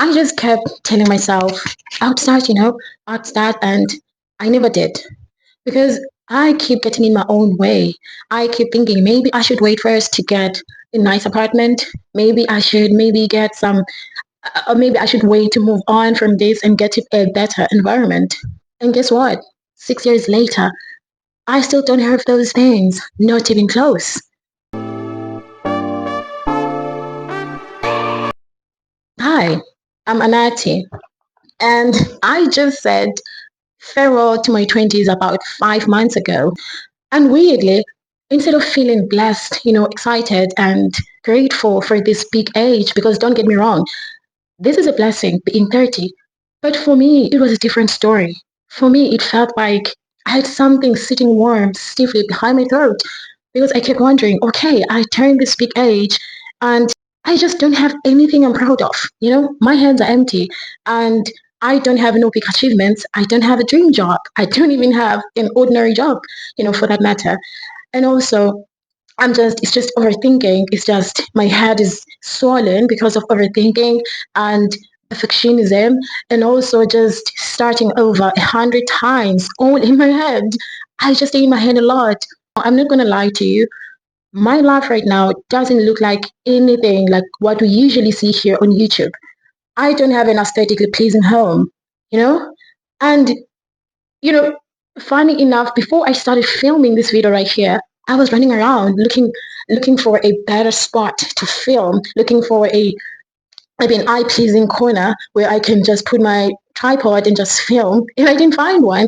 I just kept telling myself, outstart, outstart, and I never did because I keep getting in my own way. I keep thinking maybe I should wait first to get a nice apartment. Maybe I should maybe get some, or maybe I should wait to move on from this and get to a better environment. And guess what? 6 years later, I still don't have those things, not even close. Hi, I'm Anati, and I just said farewell to my 20s about 5 months ago. And weirdly, instead of feeling blessed, excited and grateful for this big age, because don't get me wrong, this is a blessing being 30. But for me, it was a different story. For me, it felt like I had something sitting warm, stiffly behind my throat because I kept wondering, okay, I turned this big age and I just don't have anything I'm proud of. My hands are empty and I don't have no big achievements. I don't have a dream job. I don't even have an ordinary job, for that matter. And also, it's just overthinking. It's just my head is swollen because of overthinking and perfectionism, and also just starting over 100 times all in my head. I just stay in my head a lot. I'm not gonna lie to you. My life right now doesn't look like anything like what we usually see here on YouTube. I don't have an aesthetically pleasing home, you know? And you know, funny enough, before I started filming this video right here, I was running around looking for a better spot to film, looking for maybe an eye-pleasing corner where I can just put my tripod and just film. And I didn't find one.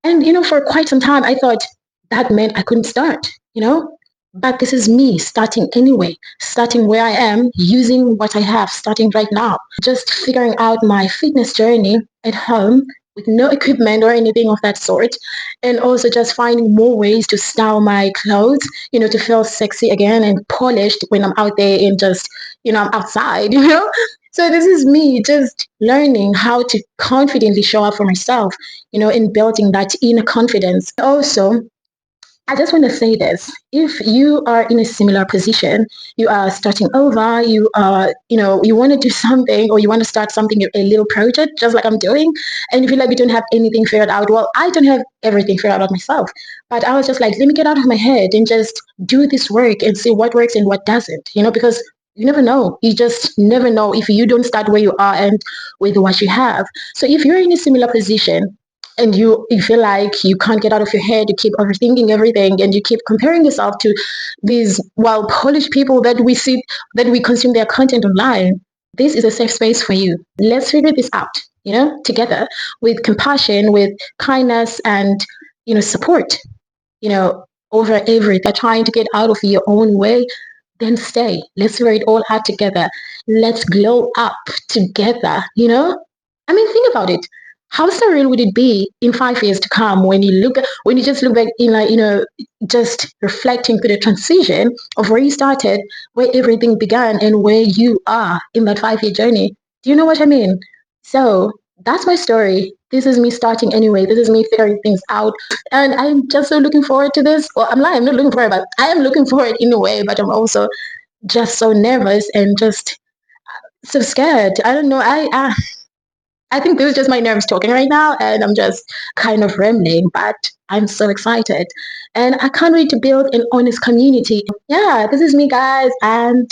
And for quite some time I thought that meant I couldn't start. But this is me starting anyway, starting where I am, using what I have, starting right now. Just figuring out my fitness journey at home with no equipment or anything of that sort. And also just finding more ways to style my clothes, to feel sexy again and polished when I'm out there and just, I'm outside. So this is me just learning how to confidently show up for myself, in building that inner confidence. Also, I just want to say this. If you are in a similar position, you are starting over, you want to do something or you want to start something, a little project, just like I'm doing, and you feel like you don't have anything figured out. Well, I don't have everything figured out myself, but I was just like, let me get out of my head and just do this work and see what works and what doesn't, because you never know. You just never know if you don't start where you are and with what you have. So if you're in a similar position, and you feel like you can't get out of your head, you keep overthinking everything and you keep comparing yourself to these well polished people that we see, that we consume their content online, this is a safe space for you. Let's figure this out, together, with compassion, with kindness, and support, you know over everything. Trying to get out of your own way, then stay. Let's figure it all out together. Let's glow up together. I mean, think about it. How surreal would it be in 5 years to come when you just look back in, like, just reflecting to the transition of where you started, where everything began, and where you are in that 5 year journey. Do you know what I mean? So that's my story. This is me starting anyway. This is me figuring things out. And I'm just so looking forward to this. Well, I'm lying, I'm not looking forward, but I am looking forward in a way, but I'm also just so nervous and just so scared. I don't know. I think this is just my nerves talking right now, and I'm just kind of rambling, but I'm so excited. And I can't wait to build an honest community. Yeah, this is me, guys, and